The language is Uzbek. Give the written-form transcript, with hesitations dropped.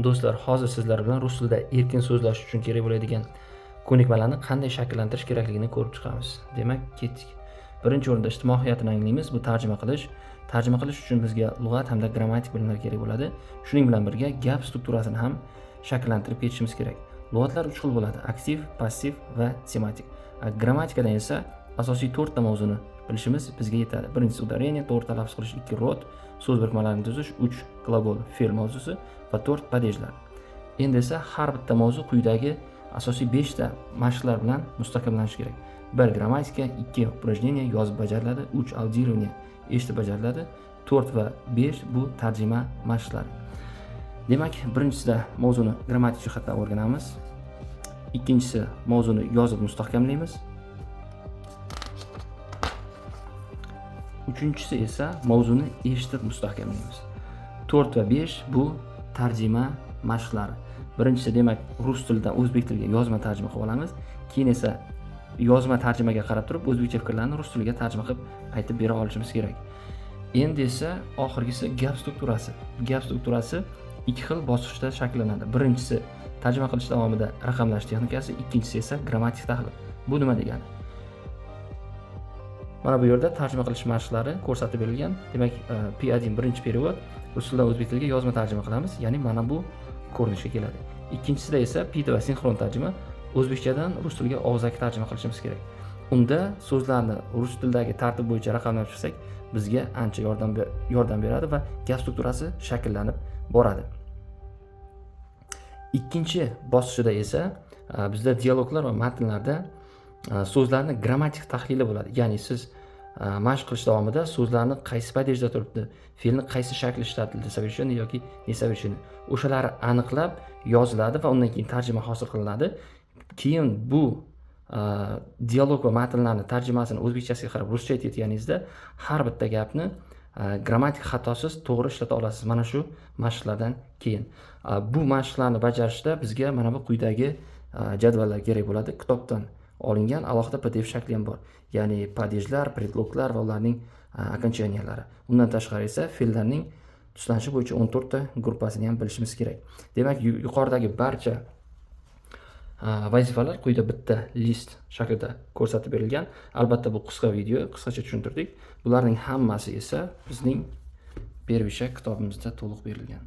Do'stlar, hozir sizlar bilan rus tilida erkin so'zlash uchun kerak bo'ladigan ko'nikmalarni qanday shakllantirish kerakligini ko'rib chiqamiz. Demak, ketdik. Birinchi o'rinda ijtimoiyatni anglaymiz. Bu tarjima qilish. Tarjima qilish uchun bizga lug'at hamda grammatik bilimlar kerak bo'ladi. Shuning bilan birga gap strukturasini ham shakllantirib ketishimiz kerak. Lug'atlar 3 xil bo'ladi: aktiv, passiv va tematik. Grammatikadan esa asosiy 4 ta mavzuni bilishimiz bizga yetadi. Birinchisi udarение, to'g'ri talaffuz qilish, 2 rod, so'z birikmalarini tuzish, 3 glagol, fe'l mavzusi va 4 padejlar. Endi esa har bitta mavzu quyidagi asosiy 5 ta mashqlar bilan mustahkamlanishi kerak. 1 grammatika, 2 упражнение yozib bajariladi, 3 audiирование eshitib bajariladi, 4 va 5 bu tarjima mashqlari. Demak, birinchisida mavzuni grammatik jihatdan o'rganamiz. Ikkinchisi mavzuni yozib mustahkamlaymiz. Uchinchisi esa mavzuni eshitib mustahkamlaymiz. 4 va 5 bu tarjima mashqlari. Birinchisi demak rus tilidan o'zbek tiliga yozma tarjima qilib olamiz. Keyin esa yozma tarjimaga qarab turib o'zbekcha fikrlarni rus tiliga tarjima qilib aytib bera olishimiz kerak. Endi esa oxirgisi gap strukturasi. Gap strukturasi 2 xil bosqichda shakllanadi. Birinchisi tarjima qilish davomida raqamlash texnikasi, ikkinchisi esa grammatik tahlil. Bu nima degani? Mana bu yerda tarjima qilish mashqlari ko'rsatib berilgan. Demak, P1 birinchi perevod, rus tilidan o'zbek tiliga yozma tarjima qilamiz, ya'ni mana bu ko'rinishga keladi. Ikkinchisida esa P2 sinxron tarjima, o'zbekchadan rus tiliga og'zaki tarjima qilishimiz kerak. Unda so'zlarni rus tilidagi tartib bo'yicha raqamlab chiqsak, bizga ancha yordam beradi va gap strukturasi shakllanib boradi. Ikkinchi bosqichda esa bizda dialoglar va matnlarda so'zlarni grammatik tahlili bo'ladi. Ya'ni siz mashq qilish davomida so'zlarni qaysi padejda turibdi, fe'lni qaysi shakli ishlatildi, совершенный yoki несовершенный, o'shalari aniqlab yoziladi va undan keyin tarjima hosil qilinadi. Keyin bu dialog va matnlarni tarjimasini o'zbekchasiga qarab ruscha aytayotganingizda har bitta gapni grammatik xatosiz to'g'ri ishlata olasiz. Mana shu mashqlardan keyin. Bu mashqlarni bajarishda bizga mana bu quyidagi jadvallar kerak bo'ladi. Kitobdan olingan alohida PDF shakli ham bor. Ya'ni padejlar, predloglar va ularning окончаниялari. Undan tashqari esa fe'llarning tuslanishi bo'yicha 14 ta gruppasini ham bilishimiz kerak. Demak, yuqoridagi barcha vazifalar quyida bitta list shaklida ko'rsatib berilgan. Albatta bu qisqa video, qisqacha tushuntirdik. Bularning hammasi esa bizning Pervisha kitobimizda to'liq berilgan.